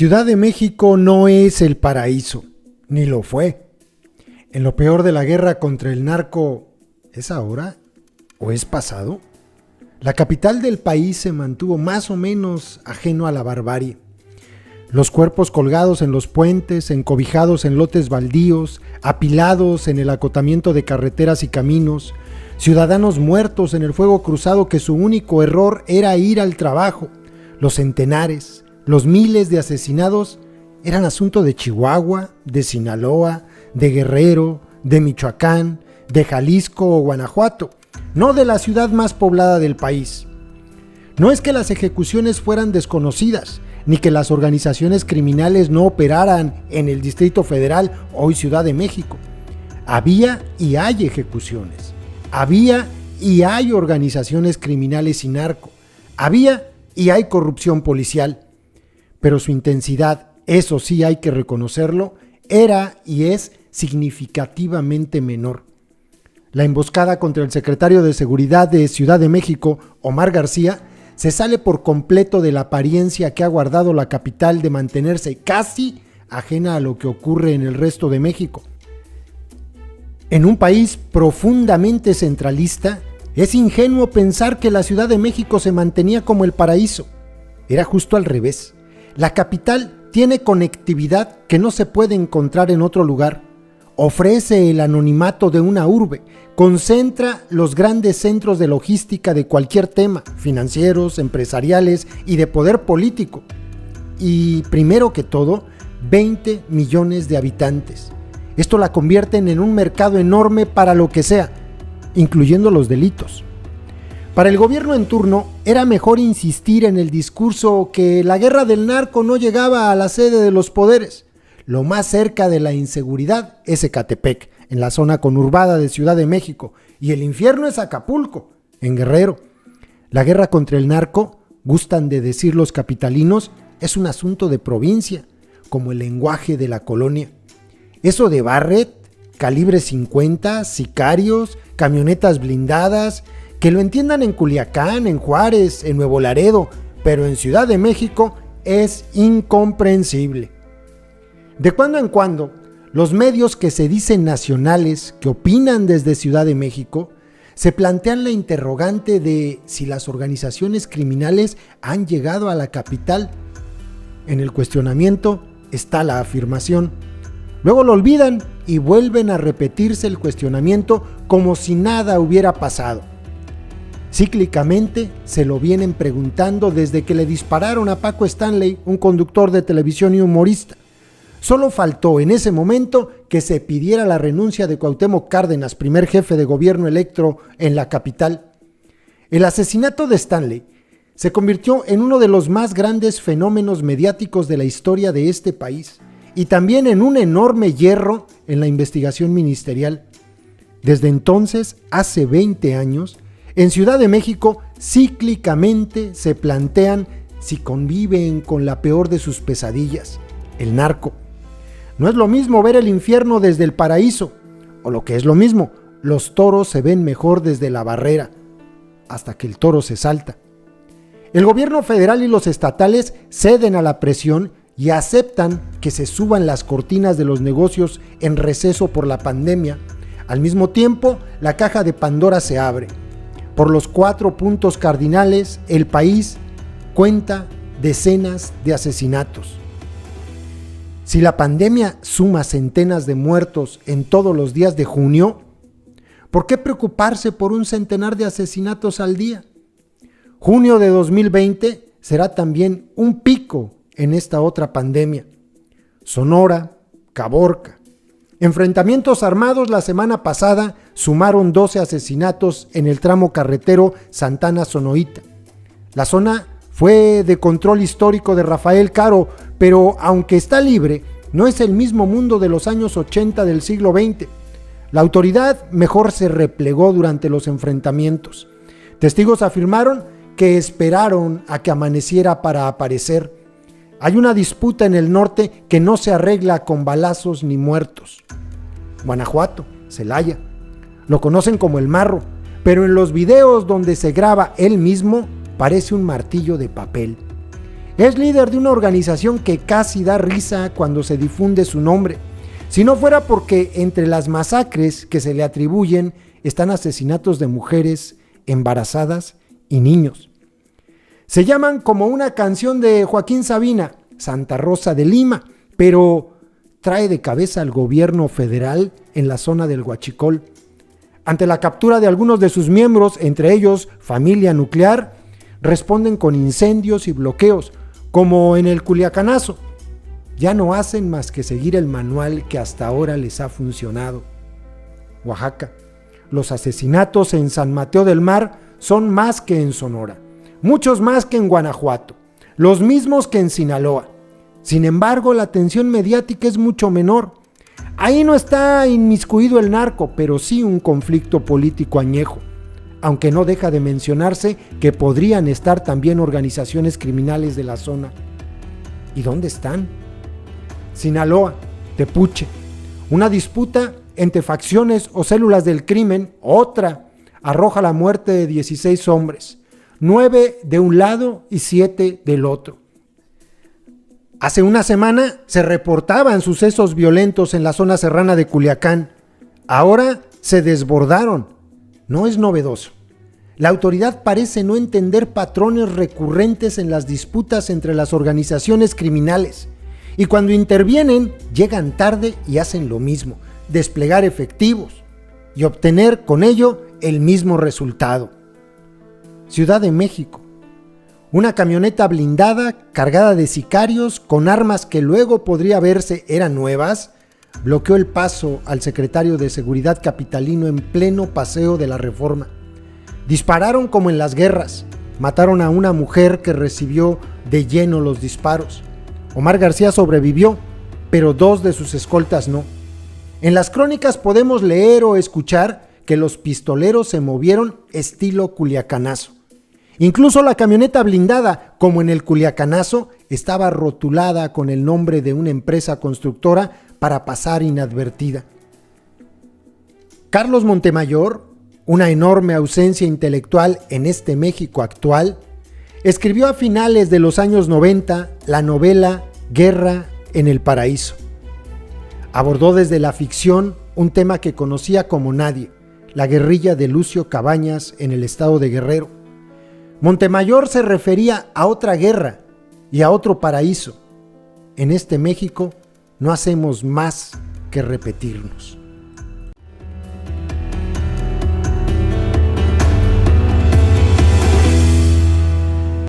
Ciudad de México no es el paraíso, ni lo fue. En lo peor de la guerra contra el narco, ¿es ahora o es pasado? La capital del país se mantuvo más o menos ajeno a la barbarie. Los cuerpos colgados en los puentes, encobijados en lotes baldíos, apilados en el acotamiento de carreteras y caminos, ciudadanos muertos en el fuego cruzado que su único error era ir al trabajo, los centenares, los miles de asesinados eran asunto de Chihuahua, de Sinaloa, de Guerrero, de Michoacán, de Jalisco o Guanajuato, no de la ciudad más poblada del país. No es que las ejecuciones fueran desconocidas, ni que las organizaciones criminales no operaran en el Distrito Federal, hoy Ciudad de México. Había y hay ejecuciones. Había y hay organizaciones criminales y narco. Había y hay corrupción policial. Pero su intensidad, eso sí hay que reconocerlo, era y es significativamente menor. La emboscada contra el secretario de Seguridad de Ciudad de México, Omar García, se sale por completo de la apariencia que ha guardado la capital de mantenerse casi ajena a lo que ocurre en el resto de México. En un país profundamente centralista, es ingenuo pensar que la Ciudad de México se mantenía como el paraíso. Era justo al revés. La capital tiene conectividad que no se puede encontrar en otro lugar. Ofrece el anonimato de una urbe, concentra los grandes centros de logística de cualquier tema, financieros, empresariales y de poder político. Y primero que todo, 20 millones de habitantes. Esto la convierte en un mercado enorme para lo que sea, incluyendo los delitos. Para el gobierno en turno, era mejor insistir en el discurso que la guerra del narco no llegaba a la sede de los poderes. Lo más cerca de la inseguridad es Ecatepec, en la zona conurbada de Ciudad de México, y el infierno es Acapulco, en Guerrero. La guerra contra el narco, gustan de decir los capitalinos, es un asunto de provincia, como el lenguaje de la colonia. Eso de Barrett, calibre 50, sicarios, camionetas blindadas, que lo entiendan en Culiacán, en Juárez, en Nuevo Laredo, pero en Ciudad de México es incomprensible. De cuando en cuando, los medios que se dicen nacionales, que opinan desde Ciudad de México, se plantean la interrogante de si las organizaciones criminales han llegado a la capital. En el cuestionamiento está la afirmación. Luego lo olvidan y vuelven a repetirse el cuestionamiento como si nada hubiera pasado. Cíclicamente se lo vienen preguntando desde que le dispararon a Paco Stanley, un conductor de televisión y humorista. Solo faltó en ese momento que se pidiera la renuncia de Cuauhtémoc Cárdenas, primer jefe de gobierno electo en la capital. El asesinato de Stanley se convirtió en uno de los más grandes fenómenos mediáticos de la historia de este país y también en un enorme hierro en la investigación ministerial. Desde entonces, hace 20 años, en Ciudad de México cíclicamente se plantean si conviven con la peor de sus pesadillas, el narco. No es lo mismo ver el infierno desde el paraíso, o lo que es lo mismo, los toros se ven mejor desde la barrera, hasta que el toro se salta. El gobierno federal y los estatales ceden a la presión y aceptan que se suban las cortinas de los negocios en receso por la pandemia. Al mismo tiempo, la caja de Pandora se abre. Por los 4 puntos cardinales, el país cuenta decenas de asesinatos. Si la pandemia suma centenas de muertos en todos los días de junio, ¿por qué preocuparse por un centenar de asesinatos al día? Junio de 2020 será también un pico en esta otra pandemia. Sonora, Caborca. Enfrentamientos armados la semana pasada sumaron 12 asesinatos en el tramo carretero Santana-Sonoita. La zona fue de control histórico de Rafael Caro, pero aunque está libre, no es el mismo mundo de los años 80 del siglo XX. La autoridad mejor se replegó durante los enfrentamientos. Testigos afirmaron que esperaron a que amaneciera para aparecer. Hay una disputa en el norte que no se arregla con balazos ni muertos. Guanajuato, Celaya. Lo conocen como el Marro, pero en los videos donde se graba él mismo parece un martillo de papel. Es líder de una organización que casi da risa cuando se difunde su nombre, si no fuera porque entre las masacres que se le atribuyen están asesinatos de mujeres, embarazadas y niños. Se llaman como una canción de Joaquín Sabina, Santa Rosa de Lima, pero trae de cabeza al gobierno federal en la zona del Huachicol. Ante la captura de algunos de sus miembros, entre ellos Familia Nuclear, responden con incendios y bloqueos, como en el Culiacanazo. Ya no hacen más que seguir el manual que hasta ahora les ha funcionado. Oaxaca. Los asesinatos en San Mateo del Mar son más que en Sonora, muchos más que en Guanajuato, los mismos que en Sinaloa. Sin embargo, la atención mediática es mucho menor. Ahí no está inmiscuido el narco, pero sí un conflicto político añejo, aunque no deja de mencionarse que podrían estar también organizaciones criminales de la zona. ¿Y dónde están? Sinaloa, Tepuche, una disputa entre facciones o células del crimen, otra, arroja la muerte de 16 hombres, 9 de un lado y 7 del otro. Hace una semana se reportaban sucesos violentos en la zona serrana de Culiacán. Ahora se desbordaron. No es novedoso. La autoridad parece no entender patrones recurrentes en las disputas entre las organizaciones criminales. Y cuando intervienen, llegan tarde y hacen lo mismo, desplegar efectivos y obtener con ello el mismo resultado. Ciudad de México. Una camioneta blindada cargada de sicarios con armas que luego podría verse eran nuevas, bloqueó el paso al secretario de Seguridad capitalino en pleno paseo de la Reforma. Dispararon como en las guerras, mataron a una mujer que recibió de lleno los disparos. Omar García sobrevivió, pero 2 de sus escoltas no. En las crónicas podemos leer o escuchar que los pistoleros se movieron estilo Culiacanazo. Incluso la camioneta blindada, como en el Culiacanazo, estaba rotulada con el nombre de una empresa constructora para pasar inadvertida. Carlos Montemayor, una enorme ausencia intelectual en este México actual, escribió a finales de los años 90 la novela Guerra en el Paraíso. Abordó desde la ficción un tema que conocía como nadie, la guerrilla de Lucio Cabañas en el estado de Guerrero. Montemayor se refería a otra guerra y a otro paraíso. En este México no hacemos más que repetirnos.